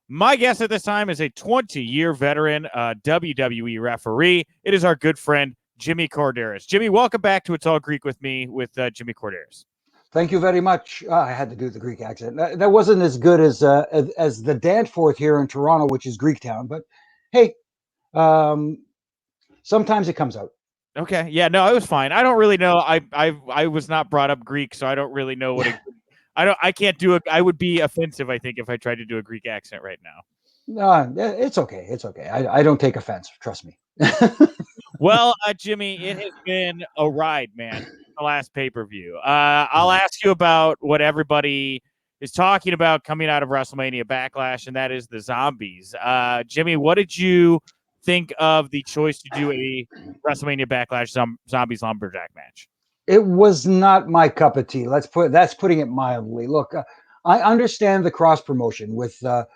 My guest at this time is a 20-year veteran WWE referee. It is our good friend, Jimmy Korderas. Jimmy, welcome back to It's All Greek with me with Jimmy Korderas. Thank you very much. I had to do the Greek accent. That wasn't as good as the Danforth here in Toronto, which is Greektown. But hey, sometimes it comes out. Okay, yeah, no, it was fine. I don't really know. I was not brought up Greek, so I don't really know what. I can't do it. I would be offensive, I think, if I tried to do a Greek accent right now. It's okay. It's okay. I don't take offense. Trust me. Well, Jimmy, it has been a ride, man. The last pay-per-view. I'll ask you about what everybody is talking about coming out of WrestleMania Backlash, and that is the zombies. Jimmy, what did you think of the choice to do a WrestleMania Backlash Zombies Lumberjack match? It was not my cup of tea. That's putting it mildly. Look, I understand the cross promotion with the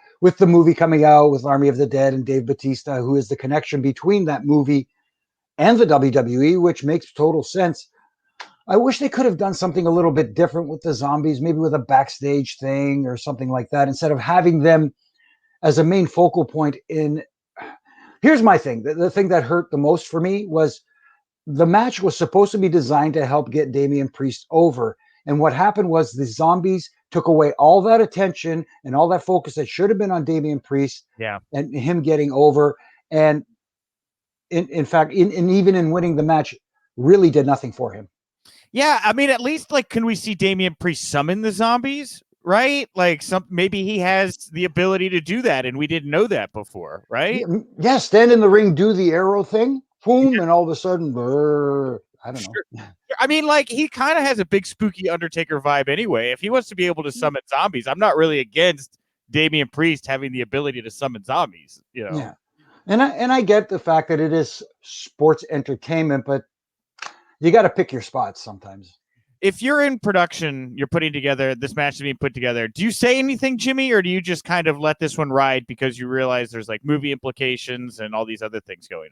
movie coming out with Army of the Dead and Dave Bautista, who is the connection between that movie and the WWE, which makes total sense. I wish they could have done something a little bit different with the zombies, maybe with a backstage thing or something like that, instead of having them as a main focal point in. Here's my thing. The thing that hurt the most for me was the match was supposed to be designed to help get Damian Priest over. And what happened was the zombies took away all that attention and all that focus that should have been on Damian Priest and him getting over. And in fact, even in winning the match, really did nothing for him. Yeah, I mean, at least can we see Damian Priest summon the zombies, right? Maybe he has the ability to do that, and we didn't know that before, right? Yeah, stand in the ring, do the arrow thing, boom, and all of a sudden, I don't know. I mean, he kind of has a big spooky Undertaker vibe anyway. If he wants to be able to summon zombies, I'm not really against Damian Priest having the ability to summon zombies, Yeah. And I get the fact that it is sports entertainment, but you got to pick your spots sometimes. If you're in production, you're putting together this match is being put together. Do you say anything, Jimmy, or do you just kind of let this one ride because you realize there's movie implications and all these other things going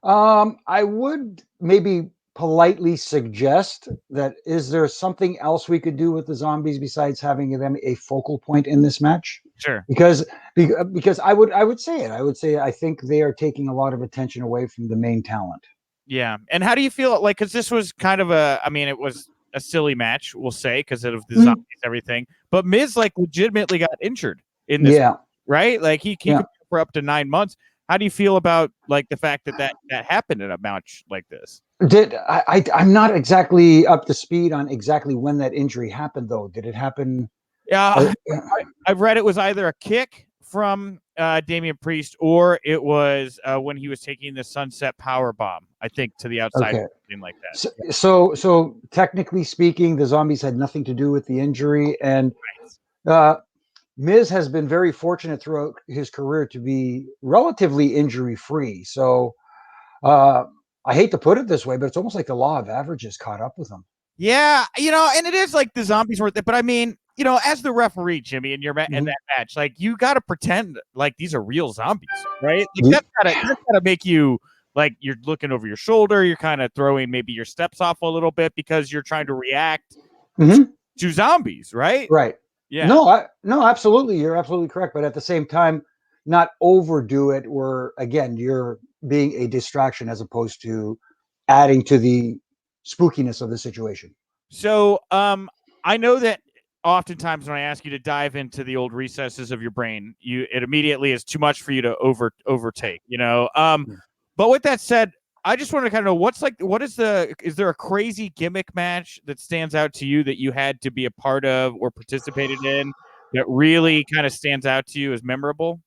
on? I would maybe politely suggest that is there something else we could do with the zombies besides having them a focal point in this match? Sure. Because I would say it. I would say I think they are taking a lot of attention away from the main talent. Yeah. And how do you feel because this was kind of it was a silly match, we'll say, because of the zombies, everything. But Miz legitimately got injured in this, right? He could for up to 9 months. How do you feel about the fact that happened in a match like this? I'm not exactly up to speed on exactly when that injury happened, though. Did it happen? Yeah, I've read it was either a kick from Damian Priest or it was when he was taking the sunset power bomb, I think, to the outside, something like that. So technically speaking, the zombies had nothing to do with the injury, and Miz has been very fortunate throughout his career to be relatively injury-free. So I hate to put it this way, but it's almost like the law of averages caught up with him. Yeah, and it is the zombies weren't there, but I mean, as the referee, Jimmy, in in that match, you got to pretend these are real zombies, right? That's gotta make you you're looking over your shoulder, you're kind of throwing maybe your steps off a little bit because you're trying to react to zombies, right? Right. Yeah. No, absolutely. You're absolutely correct. But at the same time, not overdo it where, again, you're being a distraction as opposed to adding to the spookiness of the situation. So I know that oftentimes when I ask you to dive into the old recesses of your brain, it immediately is too much for you to overtake, But with that said, I just want to kind of know is there a crazy gimmick match that stands out to you that you had to be a part of or participated in that really kind of stands out to you as memorable?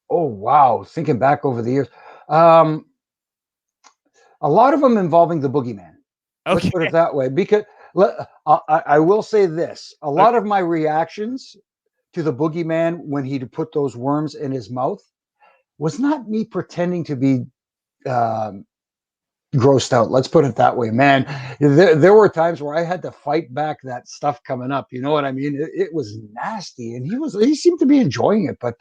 Oh, wow. Thinking back over the years, a lot of them involving the boogeyman. Okay. Let's put it that way, because I will say this. A lot of my reactions to the boogeyman when he'd put those worms in his mouth was not me pretending to be grossed out. Let's put it that way, man. There were times where I had to fight back that stuff coming up. You know what I mean? It was nasty, and he seemed to be enjoying it. But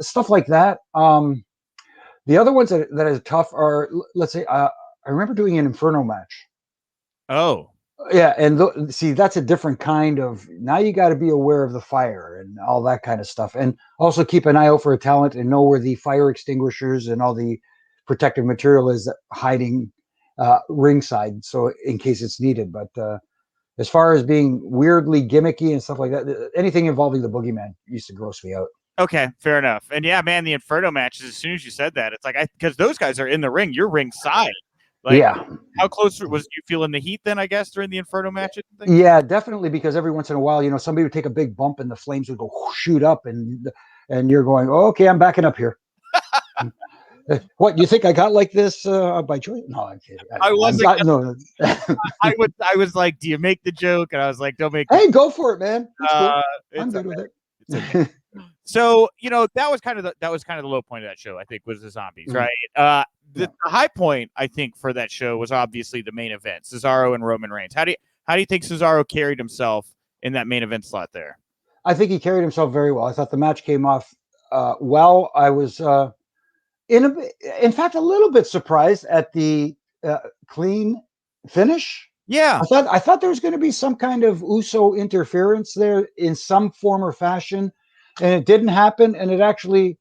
stuff like that. The other ones that are tough are, let's say, I remember doing an Inferno match. Oh, Yeah, and see, that's a different kind of. Now you got to be aware of the fire and all that kind of stuff, and also keep an eye out for a talent and know where the fire extinguishers and all the protective material is hiding ringside, so in case it's needed. But as far as being weirdly gimmicky and stuff like that, anything involving the boogeyman used to gross me out. Okay, fair enough. And yeah, man, the Inferno matches. As soon as you said that, it's like because those guys are in the ring, you're ringside. Like, Yeah. how close was you feeling the heat then? I guess during the Inferno matches. Yeah, definitely. Because every once in a while, somebody would take a big bump and the flames would go shoot up, and you're going, oh, okay, I'm backing up here. What, you think I got like this by choice? No, I'm kidding. I wasn't. No. I was like, do you make the joke? And I was like, don't make. Hey, go for it, man. It's cool. I'm good with it. It's okay. So that was kind of the low point of that show. I think was the zombies, right? The high point I think for that show was obviously the main event, Cesaro and Roman Reigns. How do you think Cesaro carried himself in that main event slot there? I think he carried himself very well. I thought the match came off well. I was in fact a little bit surprised at the clean finish. Yeah, I thought there was going to be some kind of Uso interference there in some form or fashion, and it didn't happen. And it actually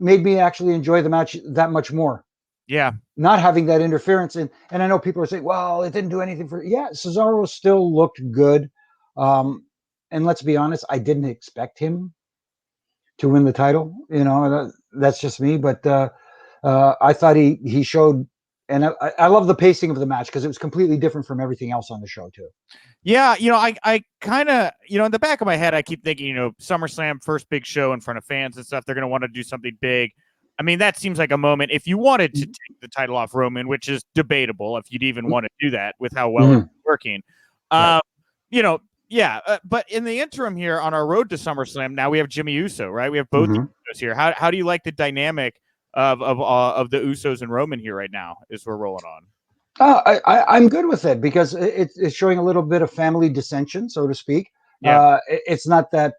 made me actually enjoy the match that much more. Yeah, not having that interference, and I know people are saying, "Well, it didn't do anything for." Yeah, Cesaro still looked good, and let's be honest, I didn't expect him to win the title. That's just me, but I thought he showed. And I love the pacing of the match because it was completely different from everything else on the show too. Yeah, I kind of, in the back of my head, I keep thinking, SummerSlam, first big show in front of fans and stuff. They're going to want to do something big. I mean, that seems like a moment. If you wanted to take the title off Roman, which is debatable, if you'd even want to do that with how well it's working, Right. But in the interim here on our road to SummerSlam, now we have Jimmy Uso, right? We have both the Usos here. How do you like the dynamic of the Usos and Roman here right now as we're rolling on? I'm good with it because it's showing a little bit of family dissension, so to speak. Yeah. It's not that.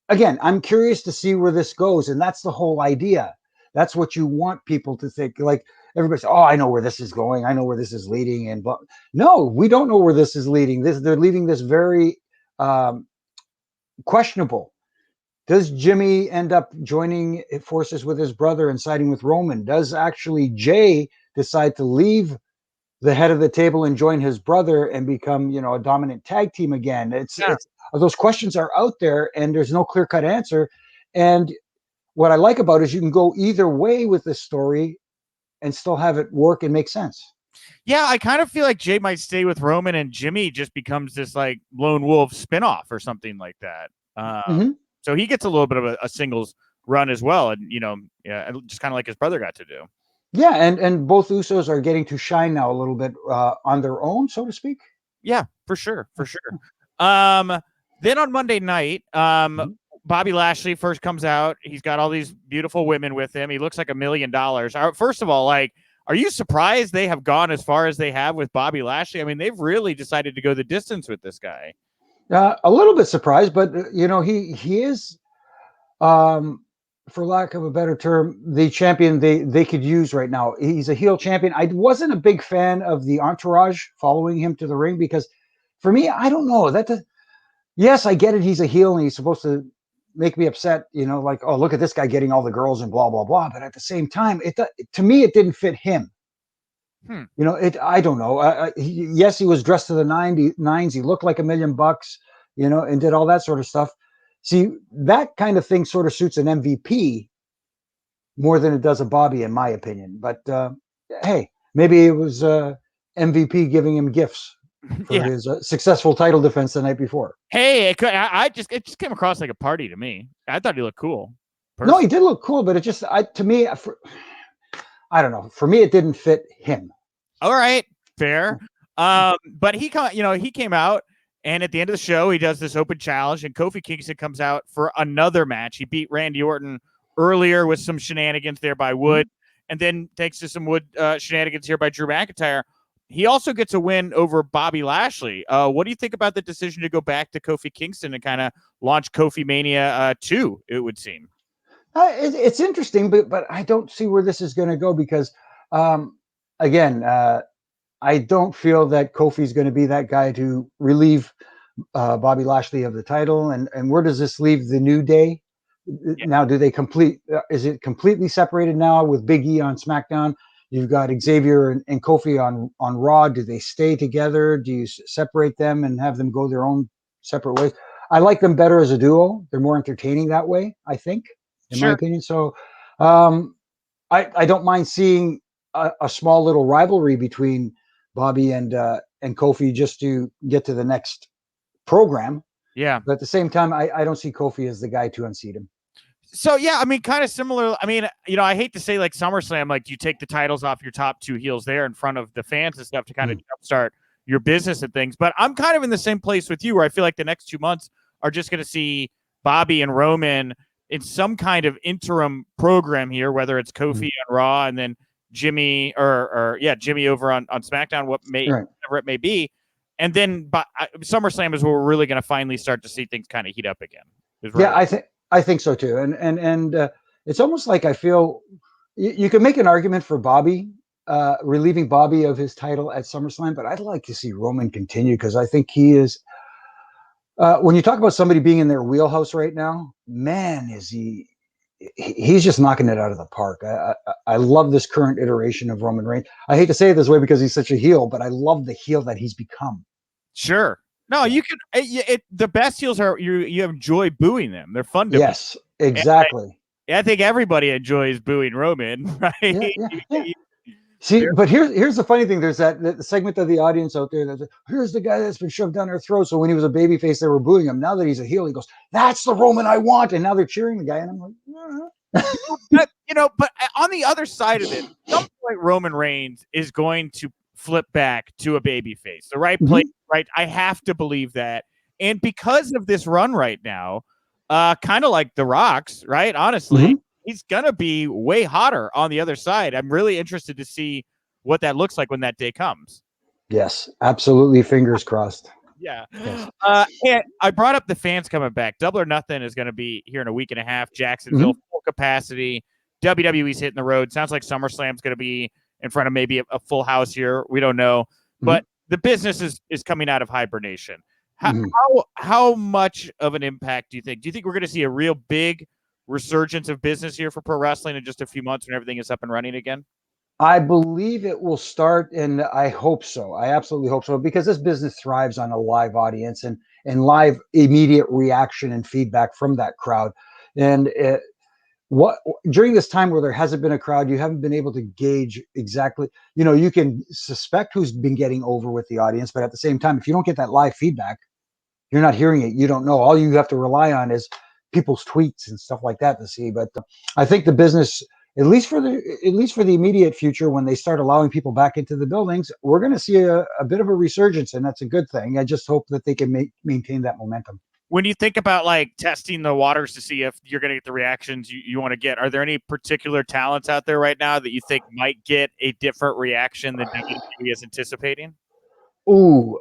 Again, I'm curious to see where this goes, and that's the whole idea. That's what you want people to think. Like everybody says, "Oh, I know where this is going. I know where this is leading." And but no, we don't know where this is leading. They're leaving this very questionable. Does Jimmy end up joining forces with his brother and siding with Roman? Does actually Jay decide to leave the head of the table and join his brother and become, a dominant tag team again? It's those questions are out there and there's no clear-cut answer. And what I like about it is you can go either way with this story and still have it work and make sense. Yeah, I kind of feel like Jay might stay with Roman and Jimmy just becomes this like lone wolf spinoff or something like that. So he gets a little bit of a singles run as well. And, just kind of like his brother got to do. Yeah. And both Usos are getting to shine now a little bit on their own, so to speak. Yeah, for sure. For sure. Then on Monday night, Bobby Lashley first comes out. He's got all these beautiful women with him. He looks like $1 million. First of all, are you surprised they have gone as far as they have with Bobby Lashley? I mean, they've really decided to go the distance with this guy. A little bit surprised, but he is, for lack of a better term, the champion they could use right now. He's a heel champion. I wasn't a big fan of the entourage following him to the ring because, for me, I don't know yes, I get it. He's a heel and he's supposed to make me upset. Like, oh, look at this guy getting all the girls and blah blah blah. But at the same time, to me it didn't fit him. I don't know. Yes, he was dressed to the nines. He looked like $1 million, and did all that sort of stuff. See, that kind of thing sort of suits an MVP more than it does a Bobby, in my opinion. But hey, maybe it was MVP giving him gifts for his successful title defense the night before. Hey, it just came across like a party to me. I thought he looked cool. No, he did look cool, but it just, to me, I don't know. For me, it didn't fit him. All right, fair. But he came out, and at the end of the show, he does this open challenge, and Kofi Kingston comes out for another match. He beat Randy Orton earlier with some shenanigans there by Wood, and then thanks to some Wood shenanigans here by Drew McIntyre, he also gets a win over Bobby Lashley. What do you think about the decision to go back to Kofi Kingston and kind of launch Kofi Mania 2, it would seem? It's interesting, but I don't see where this is going to go because, again, I don't feel that Kofi's going to be that guy to relieve Bobby Lashley of the title. And where does this leave the New Day? Yeah. Now, do they is it completely separated now with Big E on SmackDown? You've got Xavier and Kofi on Raw. Do they stay together? Do you separate them and have them go their own separate ways? I like them better as a duo. They're more entertaining that way, I think, in my opinion. So I don't mind seeing a small little rivalry between Bobby and Kofi just to get to the next program. Yeah. But at the same time, I don't see Kofi as the guy to unseat him. So, yeah, I mean, kind of similar. I mean, you know, I hate to say like SummerSlam, like you take the titles off your top two heels there in front of the fans and stuff to kind of jumpstart your business and things. But I'm kind of in the same place with you where I feel like the next 2 months are just going to see Bobby and Roman in some kind of interim program here, whether it's Kofi on Raw and then Jimmy Jimmy over on SmackDown, whatever it may be. And then SummerSlam is where we're really going to finally start to see things kind of heat up again. Yeah, I think so too. And it's almost like I feel you can make an argument for Bobby, relieving Bobby of his title at SummerSlam, but I'd like to see Roman continue because I think he is, when you talk about somebody being in their wheelhouse right now, man, he's just knocking it out of the park. I love this current iteration of Roman Reigns. I hate to say it this way because he's such a heel, but I love the heel that he's become. Sure. No, you can. The best heels are you enjoy booing them. They're fun to. Yes, exactly. I think everybody enjoys booing Roman, right? Yeah. See, but here's the funny thing. There's that segment of the audience out there that here's the guy that's been shoved down their throat. So when he was a babyface, they were booing him. Now that he's a heel, he goes, "That's the Roman I want," and now they're cheering the guy. And I'm like, but on the other side of it, at some point Roman Reigns is going to flip back to a babyface. The right place, right? I have to believe that. And because of this run right now, kind of like The Rock's, right? Honestly, he's going to be way hotter on the other side. I'm really interested to see what that looks like when that day comes. Yes, absolutely. Fingers crossed. Yeah. And I brought up the fans coming back. Double or Nothing is going to be here in a week and a half. Jacksonville, full capacity. WWE's hitting the road. Sounds like SummerSlam's going to be in front of maybe a full house here. We don't know. But the business is coming out of hibernation. How much of an impact do you think? Do you think we're going to see a real big resurgence of business here for pro wrestling in just a few months when everything is up and running again? I believe it will start, and I hope so. I absolutely hope so, because this business thrives on a live audience and live immediate reaction and feedback from that crowd. And during this time where there hasn't been a crowd, you haven't been able to gauge exactly, you can suspect who's been getting over with the audience, but at the same time, if you don't get that live feedback, you're not hearing it. You don't know. All you have to rely on is people's tweets and stuff like that to see. But I think the business, at least for the immediate future, when they start allowing people back into the buildings, we're going to see a bit of a resurgence, and that's a good thing. I just hope that they can maintain that momentum. When you think about like testing the waters to see if you're going to get the reactions you want to get, are there any particular talents out there right now that you think might get a different reaction than WWE is anticipating? Ooh,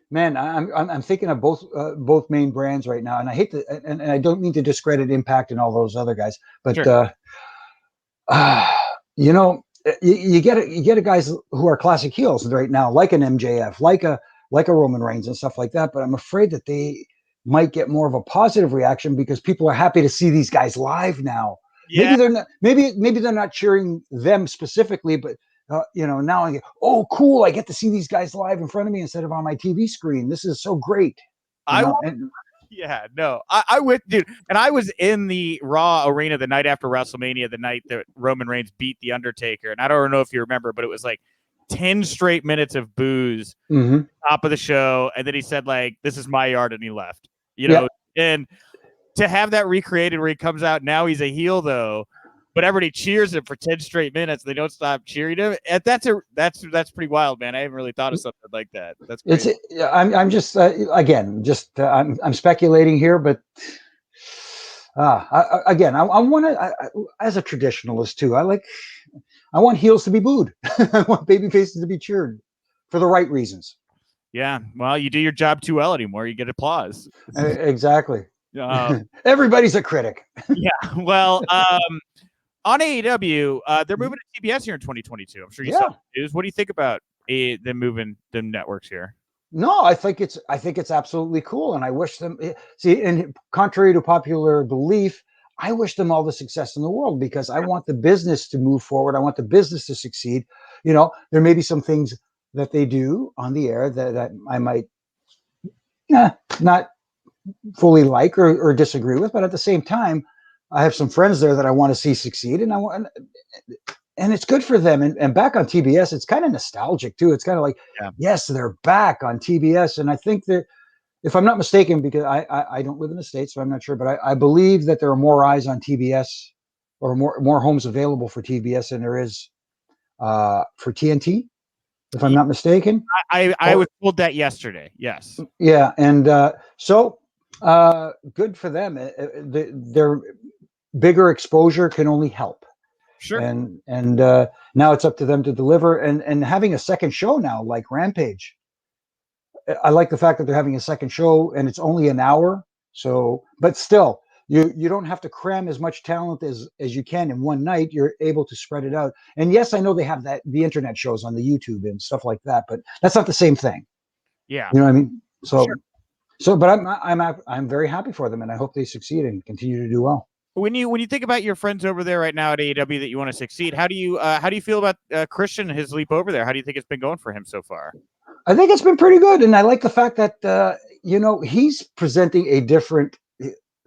man, I'm thinking of both main brands right now, and I hate to, and I don't mean to discredit Impact and all those other guys, but sure. You get guys who are classic heels right now, like an MJF, like a Roman Reigns and stuff like that. But I'm afraid that they might get more of a positive reaction because people are happy to see these guys live now. Yeah. Maybe they're not cheering them specifically, but now I get, oh, cool, I get to see these guys live in front of me instead of on my TV screen. This is so great. I would, dude. And I was in the Raw arena the night after WrestleMania, the night that Roman Reigns beat The Undertaker. And I don't know if you remember, but it was like 10 straight minutes of booze, top of the show. And then he said, like, this is my yard, and he left, and to have that recreated where he comes out, now he's a heel though, but everybody cheers him for 10 straight minutes. They don't stop cheering him. And that's pretty wild, man. I haven't really thought of something like that. That's crazy. I'm just I'm speculating here, but I want to, as a traditionalist too, I want heels to be booed. I want baby faces to be cheered for the right reasons. Yeah. Well, you do your job too well anymore. You get applause. Exactly. Everybody's a critic. Yeah. Well, on AEW, they're moving to TBS here in 2022. I'm sure you saw the news. What do you think about them moving the networks here? No, I think it's absolutely cool, and I wish them. See, and contrary to popular belief, I wish them all the success in the world because I want the business to move forward. I want the business to succeed. You know, there may be some things that they do on the air that I might not fully like or disagree with, but at the same time, I have some friends there that I want to see succeed, and and it's good for them. And back on TBS, it's kind of nostalgic too. It's kind of like, yes, they're back on TBS. And I think that, if I'm not mistaken, because I don't live in the States, so I'm not sure, but I believe that there are more eyes on TBS or more homes available for TBS than there is for TNT, if I'm not mistaken. I was told that yesterday. Yes. Yeah. And so good for them. Their bigger exposure can only help. Sure. And now it's up to them to deliver, and having a second show now, like Rampage. I like the fact that they're having a second show and it's only an hour. So, but still, you don't have to cram as much talent as you can in one night. You're able to spread it out. And yes, I know they have the internet shows on the YouTube and stuff like that, but that's not the same thing. Yeah. You know what I mean? So, sure. But I'm very happy for them, and I hope they succeed and continue to do well. When you think about your friends over there right now at AEW that you want to succeed, how do you feel about Christian, his leap over there? How do you think it's been going for him so far? I think it's been pretty good, and I like the fact that he's presenting a different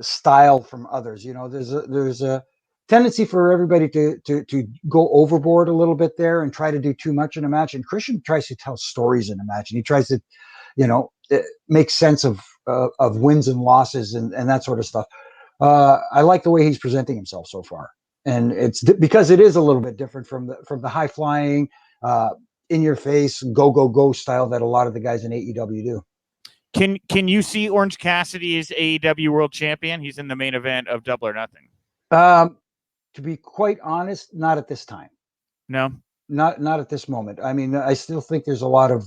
style from others. You know, there's a tendency for everybody to go overboard a little bit there and try to do too much in a match. And Christian tries to tell stories in a match, and he tries to, make sense of wins and losses and that sort of stuff. I like the way he's presenting himself so far, and it's because it is a little bit different from the high flying, in your face, go style that a lot of the guys in AEW do. Can you see Orange Cassidy as AEW World Champion? He's in the main event of Double or Nothing. To be quite honest, not at this time. No, not at this moment. I mean, I still think there's a lot of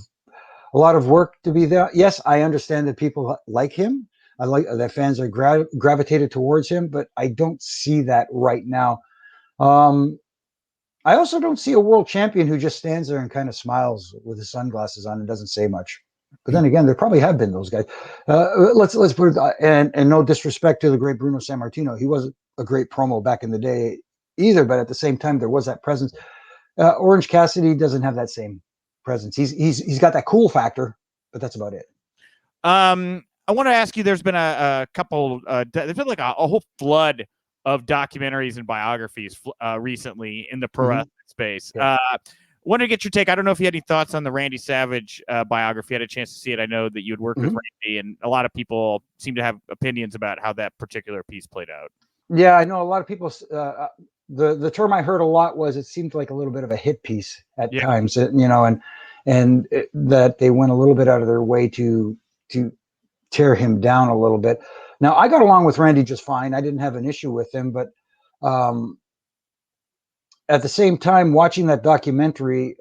work to be there. Yes, I understand that people like him. I like that fans are gravitated towards him, but I don't see that right now. I also don't see a world champion who just stands there and kind of smiles with his sunglasses on and doesn't say much. But then again, there probably have been those guys. Let's put it, and no disrespect to the great Bruno Sammartino. He wasn't a great promo back in the day either, but at the same time, there was that presence. Orange Cassidy doesn't have that same presence. He's got that cool factor, but that's about it. I want to ask you, there's been a couple, there's been like a whole flood of documentaries and biographies recently in the pro wrestling space. Yeah. Want to get your take. I don't know if you had any thoughts on the Randy Savage biography. I had a chance to see it. I know that you had worked with Randy, and a lot of people seem to have opinions about how that particular piece played out. Yeah, I know a lot of people. The term I heard a lot was it seemed like a little bit of a hit piece at times, and that they went a little bit out of their way to tear him down a little bit. Now, I got along with Randy just fine. I didn't have an issue with him, but at the same time, watching that documentary,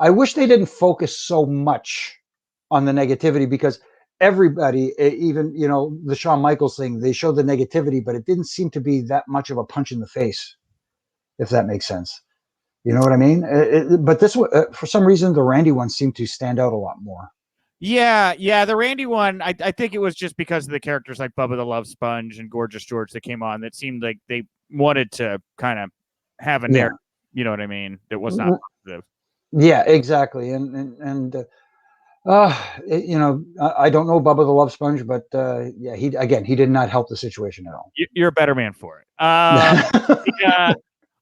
I wish they didn't focus so much on the negativity, because everybody, even, the Shawn Michaels thing, they showed the negativity, but it didn't seem to be that much of a punch in the face, if that makes sense. You know what I mean? But this, for some reason, the Randy one seemed to stand out a lot more. Yeah, the Randy one, I think it was just because of the characters like Bubba the Love Sponge and Gorgeous George that came on that seemed like they wanted to kind of have a narrative, you know what I mean, that was not positive. Yeah, exactly. And I don't know Bubba the Love Sponge, but he did not help the situation at all. You're a better man for it. Yeah.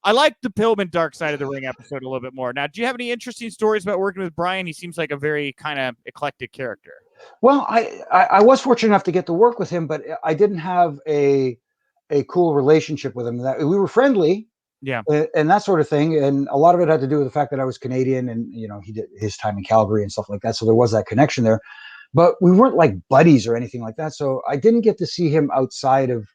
I like the Pillman Dark Side of the Ring episode a little bit more. Now, do you have any interesting stories about working with Brian? He seems like a very kind of eclectic character. Well, I was fortunate enough to get to work with him, but I didn't have a cool relationship with him. That we were friendly, and that sort of thing. And a lot of it had to do with the fact that I was Canadian, and he did his time in Calgary and stuff like that. So there was that connection there, but we weren't like buddies or anything like that. So I didn't get to see him outside of.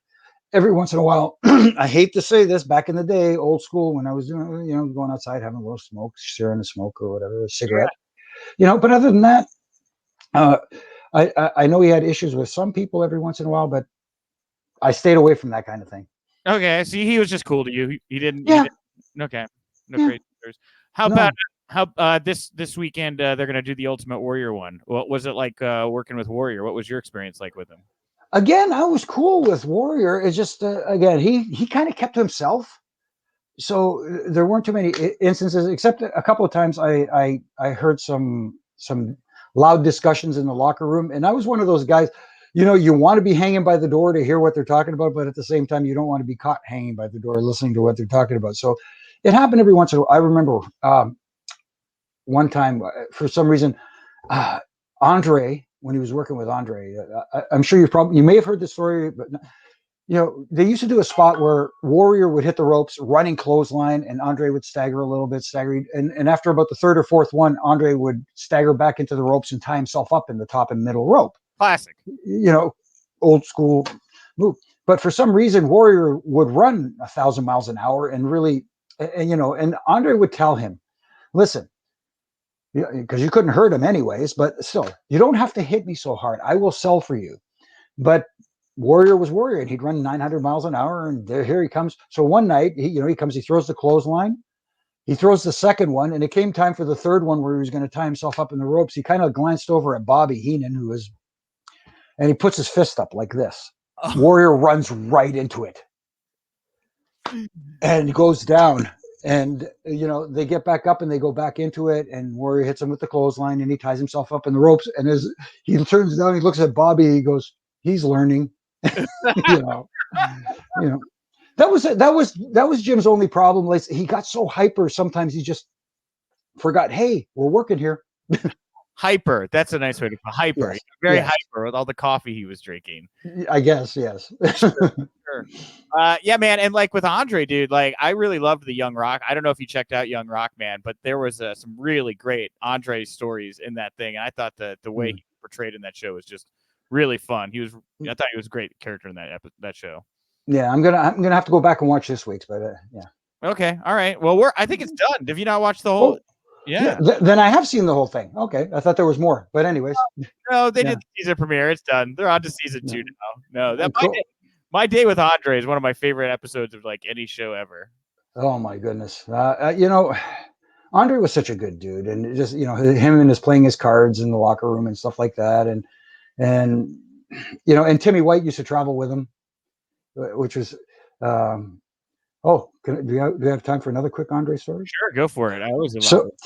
Every once in a while, I hate to say this, back in the day, old school, when I was doing, going outside, having a little smoke, sharing a smoke or whatever, a cigarette, but other than that, I know he had issues with some people every once in a while, but I stayed away from that kind of thing. Okay, see, he was just cool to you. He didn't. Yeah. Okay, no Yeah. crazy stories. How No. about this weekend? They're gonna do the Ultimate Warrior one. What was it like working with Warrior? What was your experience like with him? Again, I was cool with Warrior. It's just again, he kind of kept to himself. So there weren't too many instances, except a couple of times I heard some loud discussions in the locker room, and I was one of those guys. You want to be hanging by the door to hear what they're talking about, but at the same time, you don't want to be caught hanging by the door listening to what they're talking about. So it happened every once in a while. I remember one time, for some reason, Andre, when he was working with Andre, I'm sure you may have heard this story, but they used to do a spot where Warrior would hit the ropes, running clothesline, and Andre would stagger a little bit, and after about the third or fourth one, Andre would stagger back into the ropes and tie himself up in the top and middle rope. Classic. Old school move. But for some reason, Warrior would run 1,000 miles an hour and really, and Andre would tell him, listen, because you couldn't hurt him anyways, but still, you don't have to hit me so hard. I will sell for you. But Warrior was Warrior, and he'd run 900 miles an hour, and here he comes. So one night, he comes, he throws the clothesline, he throws the second one, and it came time for the third one where he was going to tie himself up in the ropes. He kind of glanced over at Bobby Heenan, and he puts his fist up like this. Oh. Warrior runs right into it and goes down. And, they get back up and they go back into it, and Warrior hits him with the clothesline, and he ties himself up in the ropes. And as he turns down, he looks at Bobby, he goes, he's learning. That was Jim's only problem. Like, he got so hyper, sometimes he just forgot, hey, we're working here. Hyper. That's a nice way to put hyper. Yes. Very hyper with all the coffee he was drinking. I guess, yes. Sure. Yeah, man. And like with Andre, dude, like I really loved the Young Rock. I don't know if you checked out Young Rock, man, but there was some really great Andre stories in that thing. And I thought that the way he portrayed in that show was just really fun. I thought he was a great character in that show. Yeah, I'm gonna have to go back and watch this week's, but yeah. Okay, all right. Well, I think it's done. Have you not watched the whole? Yeah. Then I have seen the whole thing. Okay, I thought there was more, but anyways. No, they did the season premiere. It's done. They're on to season 2 now. No, my day with Andre is one of my favorite episodes of like any show ever. Oh my goodness. Andre was such a good dude, and just him and his playing his cards in the locker room and stuff like that, and Timmy White used to travel with him, which was. Do we have time for another quick Andre story? Sure, go for it. I always so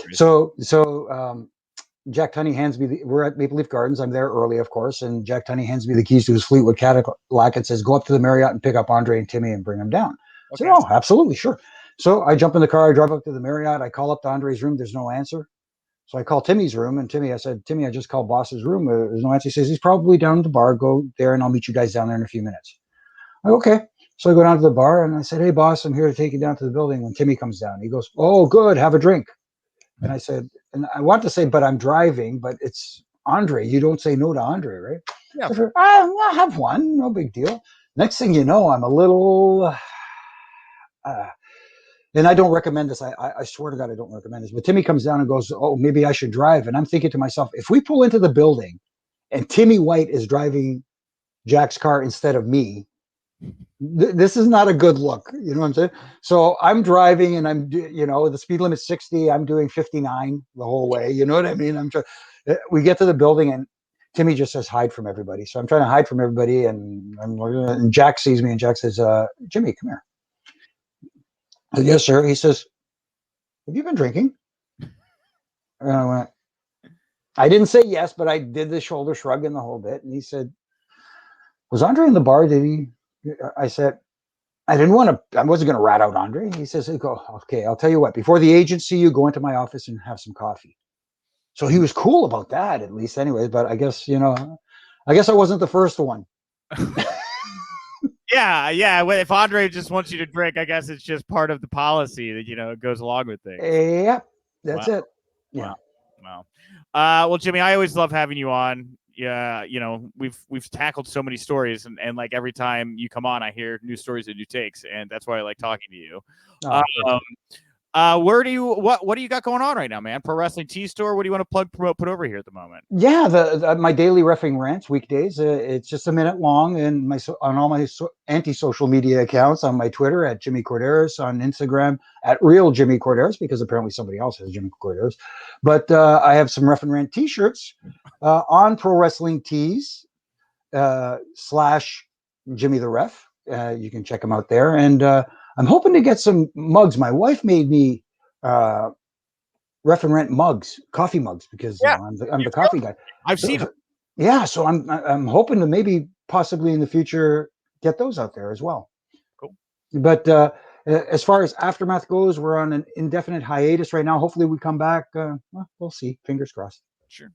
Jack Tunney hands me we're at Maple Leaf Gardens. I'm there early, of course, and Jack Tunney hands me the keys to his Fleetwood Cadillac and says, "Go up to the Marriott and pick up Andre and Timmy and bring them down." Okay. I said, "Oh, absolutely, sure." So I jump in the car, I drive up to the Marriott, I call up to Andre's room. There's no answer. So I call Timmy's room, and I said, "Timmy, I just called boss's room. There's no answer." He says, "He's probably down at the bar. Go there, and I'll meet you guys down there in a few minutes." I go, "Okay." So I go down to the bar, and I said, "Hey, boss, I'm here to take you down to the building." When Timmy comes down, he goes, "Oh, good, have a drink." And I said, and I want to say, "But I'm driving," but it's Andre. You don't say no to Andre, right? Yeah. So I'll have one, no big deal. Next thing you know, I'm a little, and I don't recommend this. I swear to God, I don't recommend this. But Timmy comes down and goes, "Oh, maybe I should drive." And I'm thinking to myself, if we pull into the building and Timmy White is driving Jack's car instead of me, this is not a good look. You know what I'm saying? So I'm driving, and I'm, the speed limit's 60. I'm doing 59 the whole way. You know what I mean? We get to the building, and Timmy just says, "Hide from everybody." So I'm trying to hide from everybody, and Jack sees me, and Jack says, "Jimmy, come here." I said, "Yes, sir." He says, "Have you been drinking?" And I went, I didn't say yes, but I did the shoulder shrug and the whole bit. And he said, "Was Andre in the bar? Did he?" I said, I wasn't going to rat out Andre. He says, "Okay, I'll tell you what, before the agents see you, go into my office and have some coffee." So he was cool about that, at least anyway, but I guess I wasn't the first one. Yeah. If Andre just wants you to drink, I guess it's just part of the policy that, it goes along with things. Yeah, that's it. Yeah. Wow. Well, Jimmy, I always love having you on. Yeah, we've tackled so many stories, and like every time you come on, I hear new stories and new takes, and that's why I like talking to you. Where do you what do you got going on right now, man? Pro Wrestling T Store. What do you want to plug, promote, put over here at the moment? Yeah, my daily reffing rants weekdays. It's just a minute long, and on all my anti-social media accounts, on my Twitter at Jimmy Korderas, on Instagram at Real Jimmy Korderas, because apparently somebody else has Jimmy Korderas. But I have some Ref and Rant T-shirts on Pro Wrestling Tees / Jimmy the Ref. You can check them out there, and I'm hoping to get some mugs. My wife made me Ref and Rent mugs, coffee mugs, because I'm the coffee guy. I've seen them. Yeah, so I'm hoping to maybe possibly in the future get those out there as well. Cool. But as far as Aftermath goes, we're on an indefinite hiatus right now. Hopefully we come back. We'll see. Fingers crossed. Sure.